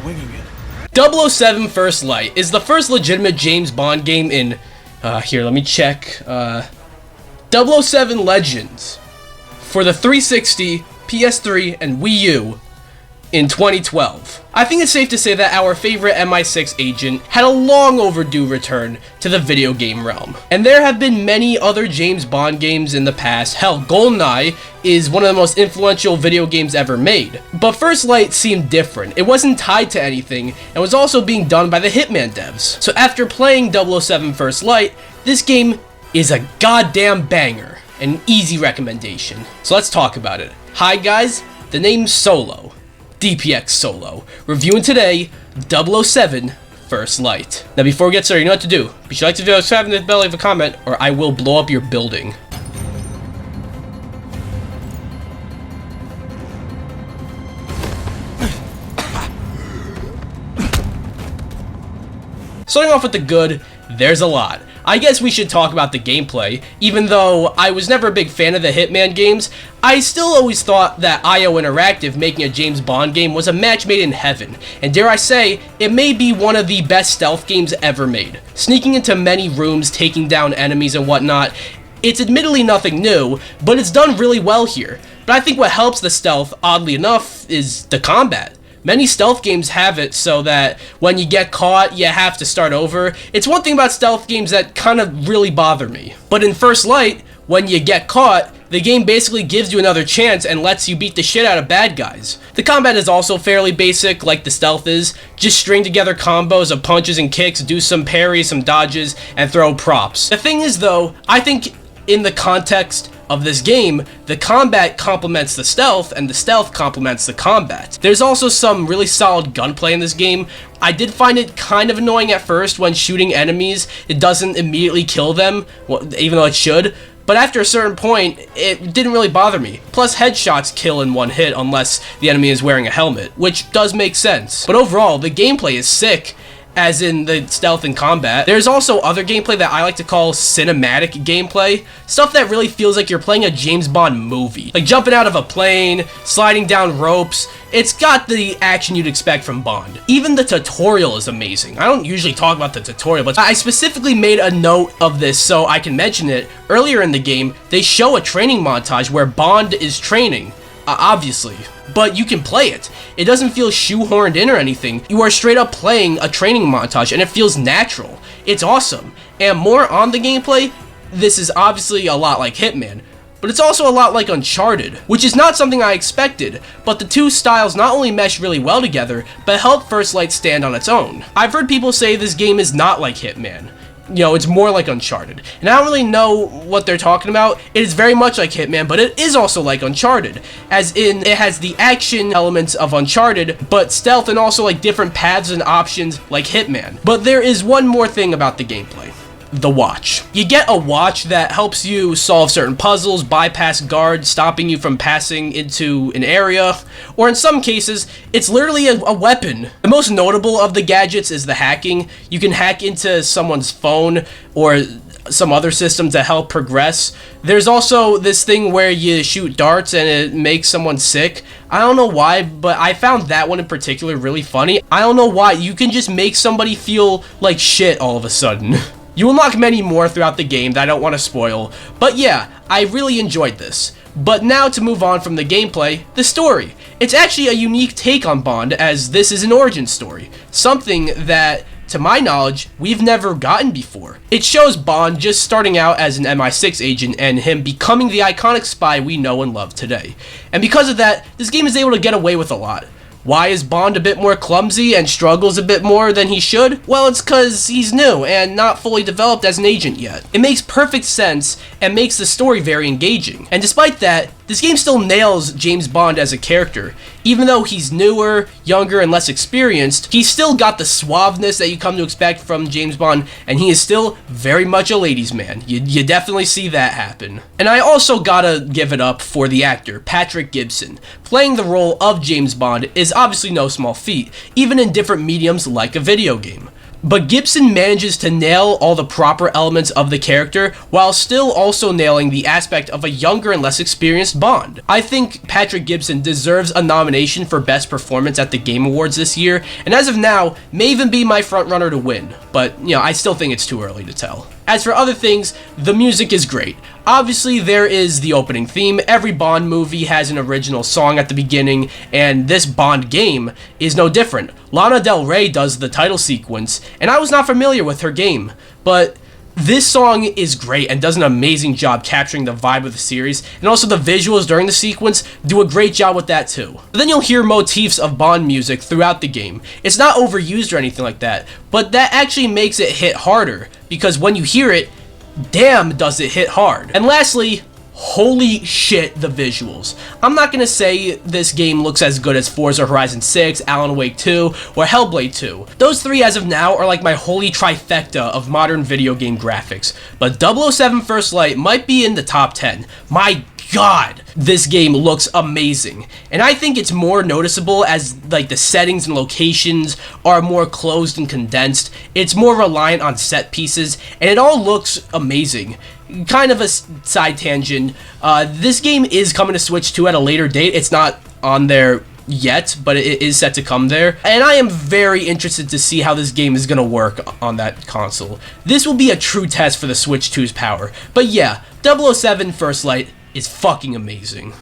winging it. 007 First Light is the first legitimate James Bond game in, here, let me check, 007 Legends for the 360, PS3, and Wii U in 2012. I think it's safe to say that our favorite MI6 agent had a long overdue return to the video game realm. And there have been many other James Bond games in the past. Hell, GoldenEye is one of the most influential video games ever made. But First Light seemed different. It wasn't tied to anything and was also being done by the Hitman devs. So after playing 007 First Light, this game is a goddamn banger. An easy recommendation. So let's talk about it. Hi guys, the name's Solo. DPX Solo, reviewing today 007 First Light. Now before we get started, you know what to do. Be sure to like the video, subscribe, and hit the bell, leave a comment, or I will blow up your building. Starting off with the good, there's a lot. I guess we should talk about the gameplay. Even though I was never a big fan of the Hitman games, I still always thought that IO Interactive making a James Bond game was a match made in heaven, and dare I say, it may be one of the best stealth games ever made. Sneaking into many rooms, taking down enemies and whatnot, it's admittedly nothing new, but it's done really well here. But I think what helps the stealth, oddly enough, is the combat. Many stealth games have it so that when you get caught, you have to start over. It's one thing about stealth games that kind of really bother me. But in First Light, when you get caught, the game basically gives you another chance and lets you beat the shit out of bad guys. The combat is also fairly basic, like the stealth is. Just string together combos of punches and kicks, do some parries, some dodges, and throw props. The thing is though, I think in the context of this game, the combat complements the stealth, and the stealth complements the combat. There's also some really solid gunplay in this game. I did find it kind of annoying at first when shooting enemies. It doesn't immediately kill them, even though it should. But after a certain point, it didn't really bother me. Plus, headshots kill in one hit unless the enemy is wearing a helmet, which does make sense. But overall, the gameplay is sick, as in the stealth and combat. There's also other gameplay that I like to call cinematic gameplay. Stuff that really feels like you're playing a James Bond movie. Like jumping out of a plane, sliding down ropes. It's got the action you'd expect from Bond. Even the tutorial is amazing. I don't usually talk about the tutorial, but I specifically made a note of this so I can mention it. Earlier in the game, they show a training montage where Bond is training, obviously. But you can play it. It doesn't feel shoehorned in or anything. You are straight up playing a training montage and it feels natural. It's awesome. And more on the gameplay, this is obviously a lot like Hitman, but it's also a lot like Uncharted, which is not something I expected, but the two styles not only mesh really well together, but help First Light stand on its own. I've heard people say this game is not like Hitman. You know, it's more like Uncharted. And I don't really know what they're talking about. It is very much like Hitman, but it is also like Uncharted. As in, it has the action elements of Uncharted, but stealth and also like different paths and options like Hitman. But there is one more thing about the gameplay. The watch. You get a watch that helps you solve certain puzzles, bypass guards, stopping you from passing into an area, or in some cases, it's literally a weapon. The most notable of the gadgets is the hacking. You can hack into someone's phone or some other system to help progress. There's also this thing where you shoot darts and it makes someone sick. I don't know why, but I found that one in particular really funny. I don't know why. You can just make somebody feel like shit all of a sudden. You unlock many more throughout the game that I don't want to spoil, but yeah, I really enjoyed this. But now to move on from the gameplay, the story. It's actually a unique take on Bond, as this is an origin story, something that, to my knowledge, we've never gotten before. It shows Bond just starting out as an MI6 agent and him becoming the iconic spy we know and love today. And because of that, this game is able to get away with a lot. Why is Bond a bit more clumsy and struggles a bit more than he should? Well, it's cause he's new and not fully developed as an agent yet. It makes perfect sense and makes the story very engaging. And despite that, this game still nails James Bond as a character. Even though he's newer, younger, and less experienced, he's still got the suaveness that you come to expect from James Bond, and he is still very much a ladies' man. You definitely see that happen. And I also gotta give it up for the actor, Patrick Gibson. Playing the role of James Bond is obviously no small feat, even in different mediums like a video game. But Gibson manages to nail all the proper elements of the character while still also nailing the aspect of a younger and less experienced Bond. I think Patrick Gibson deserves a nomination for Best Performance at the Game Awards this year, and as of now, may even be my frontrunner to win, but I still think it's too early to tell. As for other things, the music is great. Obviously, there is the opening theme. Every Bond movie has an original song at the beginning, and this Bond game is no different. Lana Del Rey does the title sequence, and I was not familiar with her game, but this song is great and does an amazing job capturing the vibe of the series, and also the visuals during the sequence do a great job with that too. But then you'll hear motifs of Bond music throughout the game. It's not overused or anything like that, but that actually makes it hit harder, because when you hear it, damn does it hit hard. And lastly, holy shit, the visuals. I'm not gonna say this game looks as good as Forza Horizon 6, Alan Wake 2, or Hellblade 2. Those three as of now are like my holy trifecta of modern video game graphics, but 007 First Light might be in the top 10. My god, this game looks amazing, and I think it's more noticeable as like the settings and locations are more closed and condensed. It's more reliant on set pieces, and it all looks amazing. Kind of a side tangent, this game is coming to Switch 2 at a later date. It's not on there yet, but it is set to come there, and I am very interested to see how this game is going to work on that console. This will be a true test for the Switch 2's power, but yeah, 007 First Light is fucking amazing.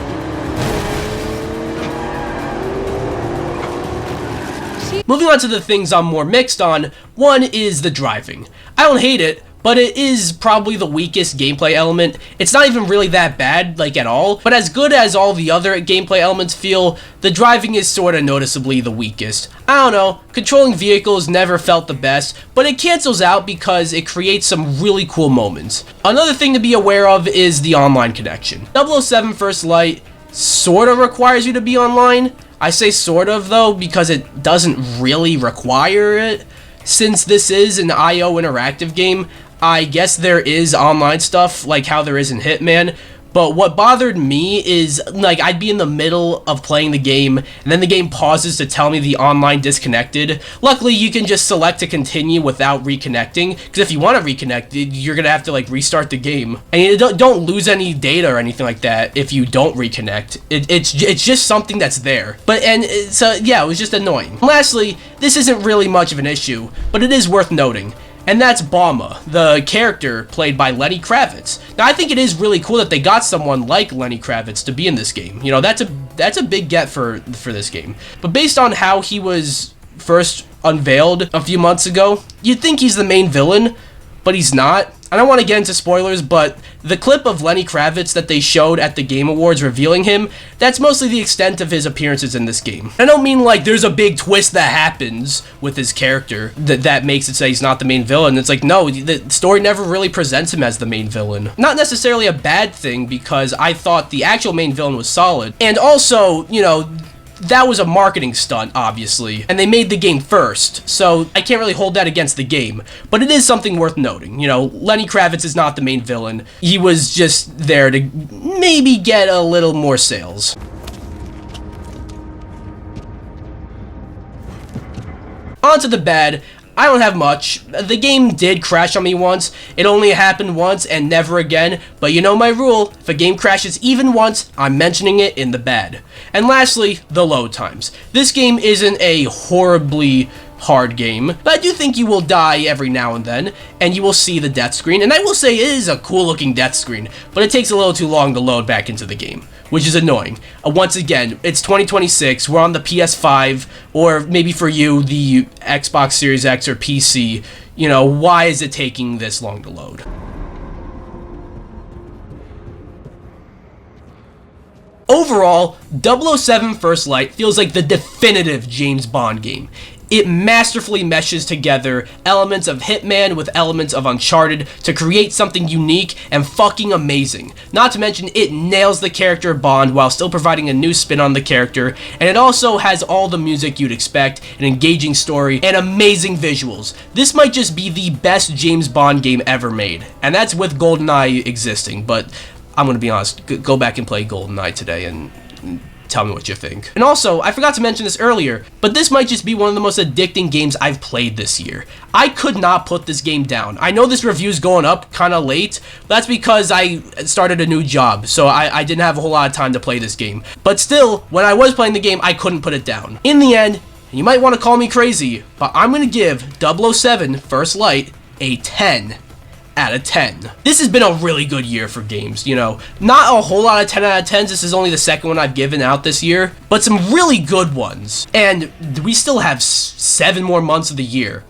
Moving on to the things I'm more mixed on, one is the driving. I don't hate it, but it is probably the weakest gameplay element. It's not even really that bad, like at all, but as good as all the other gameplay elements feel, the driving is sorta noticeably the weakest. I don't know, controlling vehicles never felt the best, but it cancels out because it creates some really cool moments. Another thing to be aware of is the online connection. 007 First Light sorta requires you to be online. I say sort of though, because it doesn't really require it. Since this is an IO interactive game, I guess there is online stuff, like how there is in Hitman, but what bothered me is, like, I'd be in the middle of playing the game, and then the game pauses to tell me the online disconnected. Luckily, you can just select to continue without reconnecting, because if you want to reconnect, you're gonna have to, like, restart the game. And you don't lose any data or anything like that if you don't reconnect. It's just something that's there. So, yeah, it was just annoying. Lastly, this isn't really much of an issue, but it is worth noting. And that's Bauma, the character played by Lenny Kravitz. Now, I think it is really cool that they got someone like Lenny Kravitz to be in this game. You know, that's a big get for this game. But based on how he was first unveiled a few months ago, you'd think he's the main villain, but he's not. I don't want to get into spoilers, but the clip of Lenny Kravitz that they showed at the Game Awards revealing him, that's mostly the extent of his appearances in this game. I don't mean like there's a big twist that happens with his character that makes it say he's not the main villain. It's like, no, the story never really presents him as the main villain. Not necessarily a bad thing, because I thought the actual main villain was solid. And also, you know, that was a marketing stunt, obviously, and they made the game first, so I can't really hold that against the game, but it is something worth noting. You know, Lenny Kravitz is not the main villain. He was just there to maybe get a little more sales. On to the bad. I don't have much. The game did crash on me once. It only happened once and never again, but you know my rule. If a game crashes even once, I'm mentioning it in the bad. And lastly, the load times. This game isn't a horribly hard game, but I do think you will die every now and then, and you will see the death screen, and I will say it is a cool looking death screen, but it takes a little too long to load back into the game, which is annoying. Once again, it's 2026, we're on the PS5, or maybe for you, the Xbox Series X or PC. You know, why is it taking this long to load? Overall, 007 First Light feels like the definitive James Bond game. It masterfully meshes together elements of Hitman with elements of Uncharted to create something unique and fucking amazing. Not to mention, it nails the character Bond while still providing a new spin on the character, and it also has all the music you'd expect, an engaging story, and amazing visuals. This might just be the best James Bond game ever made, and that's with GoldenEye existing, but I'm gonna be honest, go back and play GoldenEye today, and Tell me what you think. And also, I forgot to mention this earlier, but this might just be one of the most addicting games I've played this year. I could not put this game down. I know this review's going up kind of late. That's because I started a new job, so I didn't have a whole lot of time to play this game. But still, when I was playing the game, I couldn't put it down. In the end, you might want to call me crazy, but I'm going to give 007 First Light a 10 out of 10. This has been a really good year for games, you know. Not a whole lot of 10 out of 10s. This is only the second one I've given out this year, but some really good ones. And we still have 7 more months of the year.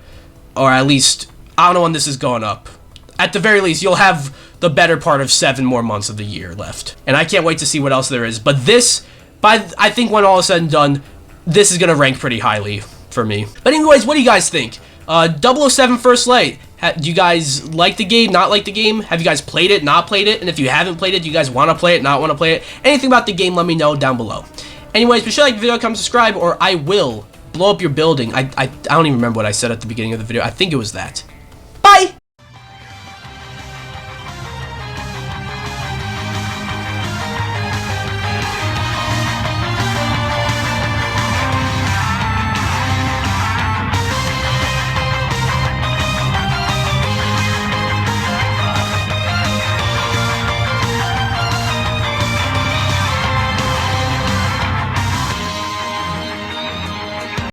Or at least, I don't know when this is going up. At the very least, you'll have the better part of 7 more months of the year left. And I can't wait to see what else there is. But this, I think when all is said and done, this is going to rank pretty highly for me. But anyways, what do you guys think? 007 First Light. Do you guys like the game, not like the game? Have you guys played it, not played it? And if you haven't played it, do you guys want to play it, not want to play it? Anything about the game, let me know down below. Anyways, be sure to like the video, comment, subscribe, or I will blow up your building. I don't even remember what I said at the beginning of the video. I think it was that.